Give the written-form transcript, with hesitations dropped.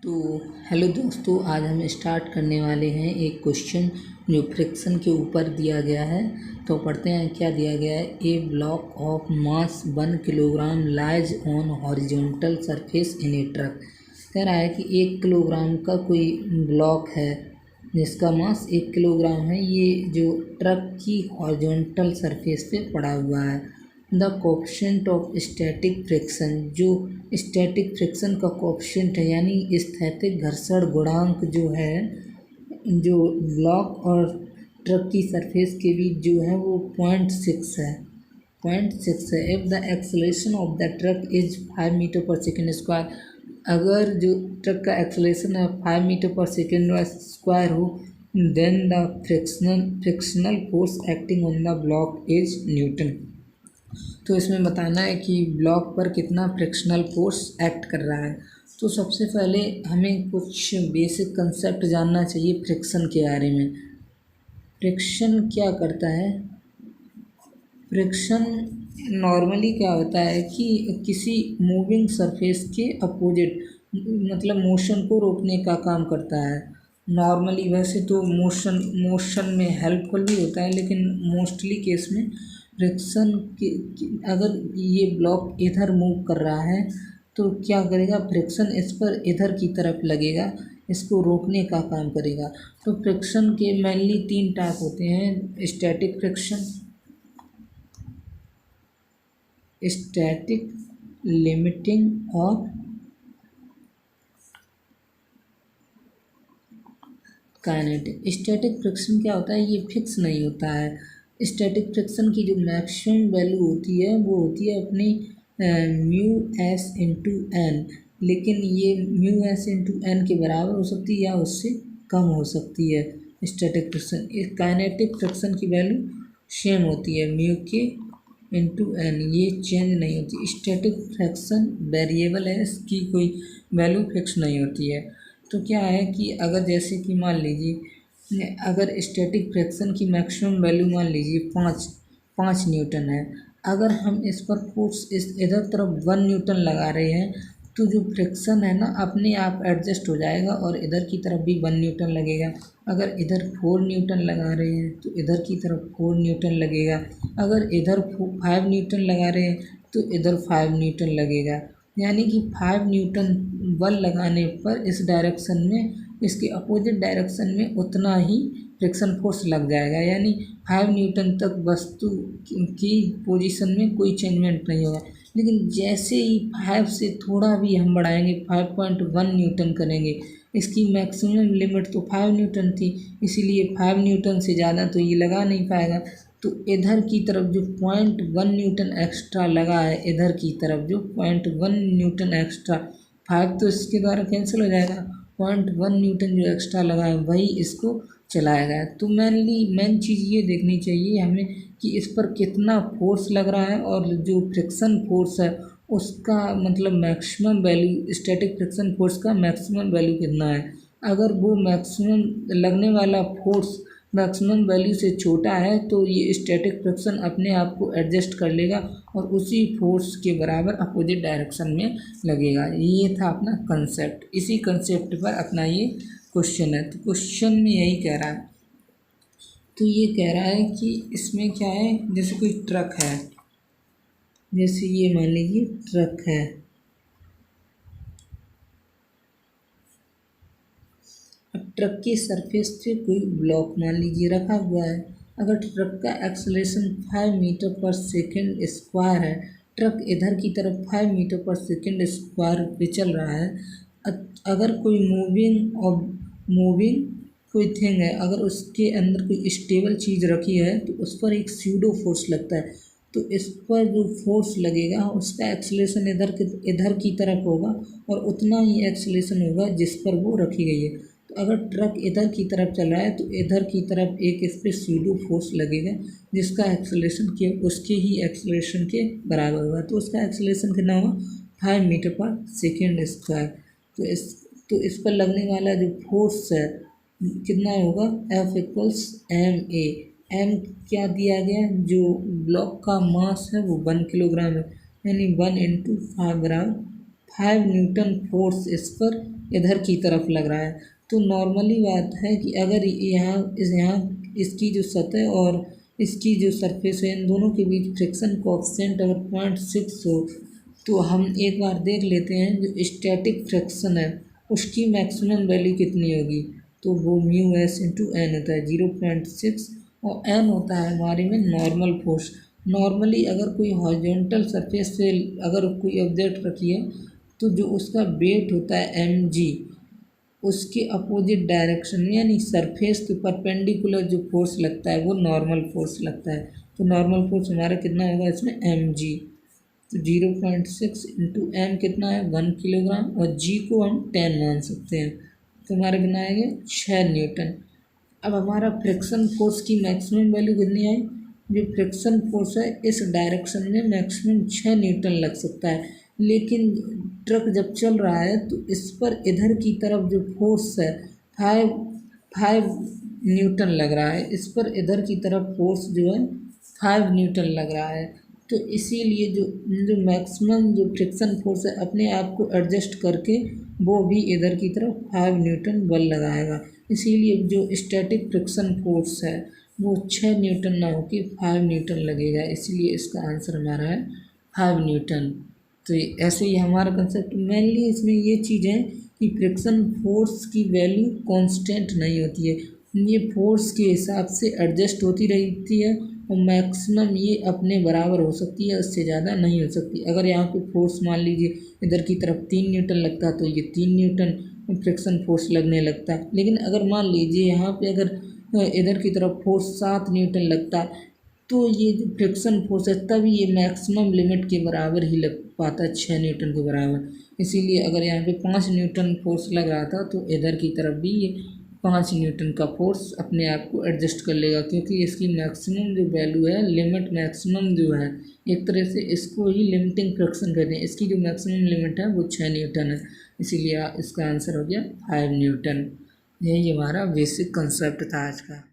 तो हेलो दोस्तों, आज हम स्टार्ट करने वाले हैं एक क्वेश्चन जो फ्रिक्शन के ऊपर दिया गया है। तो पढ़ते हैं क्या दिया गया है। A block of mass 1 kilogram lies on horizontal surface in a truck. कह रहा है कि 1 किलोग्राम का कोई ब्लॉक है जिसका मास 1 किलोग्राम है। ये जो ट्रक की हॉरिजॉन्टल सरफेस पे पड़ा हुआ है। The coefficient of static friction, जो स्टैटिक फ्रिक्शन का कोएफिशिएंट है यानी स्थैतिक घर्षण गुणांक जो है, जो ब्लॉक और ट्रक की सरफेस के बीच जो है वो 0.6 है। 0.6 है। If the acceleration of the truck is 5 metre per second square, अगर जो ट्रक का एक्सेलरेशन है 5 मीटर पर सेकेंड स्क्वायर हो, then the frictional force acting on the block is newton. तो इसमें बताना है कि ब्लॉक पर कितना फ्रिक्शनल फोर्स एक्ट कर रहा है। तो सबसे पहले हमें कुछ बेसिक कंसेप्ट जानना चाहिए फ्रिक्शन के बारे में। फ्रिक्शन क्या करता है? फ्रिक्शन नॉर्मली क्या होता है कि किसी मूविंग सरफेस के अपोजिट, मतलब मोशन को रोकने का काम करता है। नॉर्मली वैसे तो मोशन में हेल्पफुल भी होता है, लेकिन मोस्टली केस में फ्रिक्शन अगर ये ब्लॉक इधर मूव कर रहा है तो क्या करेगा, फ्रिक्शन इस पर इधर की तरफ लगेगा, इसको रोकने का काम करेगा। तो फ्रिक्शन के मेनली 3 टाइप होते हैं। स्टैटिक, लिमिटिंग और काइनेटिक। स्टैटिक फ्रिक्शन क्या होता है? ये फिक्स नहीं होता है। स्टैटिक फ्रिक्शन की जो मैक्सिमम वैल्यू होती है वो होती है अपनी म्यू एस इंटू एन, लेकिन ये म्यू एस इंटू एन के बराबर हो सकती है या उससे कम हो सकती है। स्टैटिक फ्रिक्शन, काइनेटिक फ्रिक्शन की वैल्यू सेम होती है म्यू के इंटू एन, ये चेंज नहीं होती। स्टैटिक फ्रिक्शन वेरिएबल है, इसकी कोई वैल्यू फिक्स नहीं होती है। तो क्या है कि अगर जैसे कि मान लीजिए, अगर स्टैटिक फ्रिक्शन की मैक्सिमम वैल्यू मान लीजिए 5 न्यूटन है, अगर हम इस पर फोर्स इस इधर तरफ 1 न्यूटन लगा रहे हैं तो जो फ्रिक्शन है ना अपने आप एडजस्ट हो जाएगा और इधर की तरफ भी 1 न्यूटन लगेगा। अगर इधर 4 न्यूटन लगा रहे हैं तो इधर की तरफ 4 न्यूटन लगेगा। अगर इधर 5 न्यूटन लगा रहे हैं तो इधर 5 न्यूटन लगेगा। यानी कि 5 न्यूटन बल लगाने पर इस डायरेक्शन में, इसके अपोजिट डायरेक्शन में उतना ही फ्रिक्शन फोर्स लग जाएगा। यानी 5 न्यूटन तक वस्तु की पोजीशन में कोई चेंजमेंट नहीं होगा। लेकिन जैसे ही 5 से थोड़ा भी हम बढ़ाएंगे, 5.1 न्यूटन करेंगे, इसकी मैक्सिमम लिमिट तो 5 न्यूटन थी, इसीलिए 5 न्यूटन से ज़्यादा तो ये लगा नहीं पाएगा। तो इधर की तरफ जो 0.1 न्यूटन एक्स्ट्रा लगा है, इधर की तरफ जो 0.1 न्यूटन एक्स्ट्रा, 5 तो इसके द्वारा कैंसिल हो जाएगा, 0.1 न्यूटन जो एक्स्ट्रा लगा है वही इसको चलाएगा। तो मेन चीज़ ये देखनी चाहिए हमें कि इस पर कितना फोर्स लग रहा है और जो फ्रिक्शन फोर्स है उसका मतलब maximum value, static friction force का मैक्सिमम वैल्यू कितना है। अगर वो मैक्सिमम लगने वाला फोर्स मैक्सिमम वैल्यू से छोटा है तो ये स्टैटिक फ्रिक्शन अपने आप को एडजस्ट कर लेगा और उसी फोर्स के बराबर अपोजिट डायरेक्शन में लगेगा। ये था अपना कंसेप्ट। इसी कंसेप्ट पर अपना ये क्वेश्चन है। तो क्वेश्चन में यही कह रहा है, तो ये कह रहा है कि इसमें क्या है, जैसे कोई ट्रक है, जैसे ये मान लीजिए ट्रक है, अब ट्रक की सरफेस पे कोई ब्लॉक मान लीजिए रखा हुआ है। अगर ट्रक का acceleration 5 metre per second square है, ट्रक इधर की तरफ 5 मीटर पर सेकेंड स्क्वायर पे चल रहा है। अगर कोई मूविंग कोई थिंग है, अगर उसके अंदर कोई स्टेबल चीज़ रखी है तो उस पर एक स्यूडो फोर्स लगता है। तो इस पर जो फोर्स लगेगा उसका एक्सेलरेशन इधर की तरफ होगा और उतना ही एक्सेलरेशन होगा जिस पर वो रखी गई है। तो अगर ट्रक इधर की तरफ चल रहा है तो इधर की तरफ एक इस पर स्यूडो फोर्स लगेगा जिसका एक्सेलरेशन के उसके ही एक्सेलरेशन के बराबर होगा। तो उसका एक्सेलरेशन कितना होगा, 5 मीटर पर सेकेंड स्क्वायर। तो इस पर लगने वाला जो फोर्स है कितना होगा, F इक्वल्स ma। एम क्या दिया गया, जो ब्लॉक का मास है वो 1 किलोग्राम है, यानी 1 इंटू 5 बराबर 5 न्यूटन फोर्स इस पर इधर की तरफ लग रहा है। तो नॉर्मली बात है कि अगर यहाँ इसकी जो सतह और इसकी जो सरफेस है इन दोनों के बीच फ्रिक्शन कोएफ़िशिएंट अगर 0.6 हो तो हम एक बार देख लेते हैं जो स्टैटिक फ्रिक्शन है उसकी मैक्सिमम वैल्यू कितनी होगी। तो वो म्यू एस इंटू एन होता है 0.6 और एन होता है हमारे में नॉर्मल फोर्स। नॉर्मली अगर कोई हॉरिजॉन्टल सरफेस से अगर कोई ऑब्जेक्ट रखी है तो जो उसका वेट होता है एम जी उसके अपोजिट डायरेक्शन में यानी सरफेस के परपेंडिकुलर जो फोर्स लगता है वो नॉर्मल फोर्स लगता है। तो नॉर्मल फोर्स हमारा कितना होगा इसमें एम जी। तो 0.6 इंटू एम कितना है 1 किलोग्राम और जी को हम 10 मान सकते हैं। तो हमारा कितना आएगा 6 न्यूटन। अब हमारा फ्रिक्शन फोर्स की मैक्सिमम वैल्यू कितनी आई। जो फ्रिक्शन फोर्स है इस डायरेक्शन में मैक्सिमम 6 न्यूटन लग सकता है। लेकिन ट्रक जब चल रहा है तो इस पर इधर की तरफ जो फोर्स है 5 न्यूटन लग रहा है। इस पर इधर की तरफ फोर्स जो है 5 न्यूटन लग रहा है। तो इसीलिए जो जो मैक्सिमम जो फ्रिक्शन फोर्स है अपने आप को एडजस्ट करके वो भी इधर की तरफ 5 न्यूटन बल लगाएगा। इसीलिए जो स्टैटिक फ्रिक्शन फोर्स है वो 6 न्यूटन ना होकर 5 न्यूटन लगेगा। इसलिए इसका आंसर हमारा है 5 न्यूटन। तो ऐसे ही हमारा कंसेप्ट मेनली इसमें ये चीज़ है कि फ्रिक्शन फोर्स की वैल्यू कांस्टेंट नहीं होती है। ये फोर्स के हिसाब से एडजस्ट होती रहती है और मैक्सिमम ये अपने बराबर हो सकती है उससे ज़्यादा नहीं हो सकती। अगर यहाँ पे फोर्स मान लीजिए इधर की तरफ 3 न्यूटन लगता तो ये 3 न्यूटन फ्रिक्शन फोर्स लगने लगता। लेकिन अगर मान लीजिए यहाँ पे अगर इधर की तरफ फोर्स 7 न्यूटन लगता तो ये जो फ्रिक्शन फोर्स है तभी ये मैक्सिमम लिमिट के बराबर ही लग पाता है 6 न्यूटन के बराबर। इसीलिए अगर यहाँ पे 5 न्यूटन फोर्स लग रहा था तो इधर की तरफ भी ये 5 न्यूटन का फोर्स अपने आप को एडजस्ट कर लेगा क्योंकि इसकी मैक्सिमम जो वैल्यू है लिमिट मैक्सिमम जो है एक तरह से इसको ही लिमिटिंग फ्रिक्शन कहते हैं। इसकी जो मैक्सिमम लिमिट है वो 6 न्यूटन है। इसीलिए इसका आंसर हो गया 5 न्यूटन। यही हमारा बेसिक कंसेप्ट था आज का।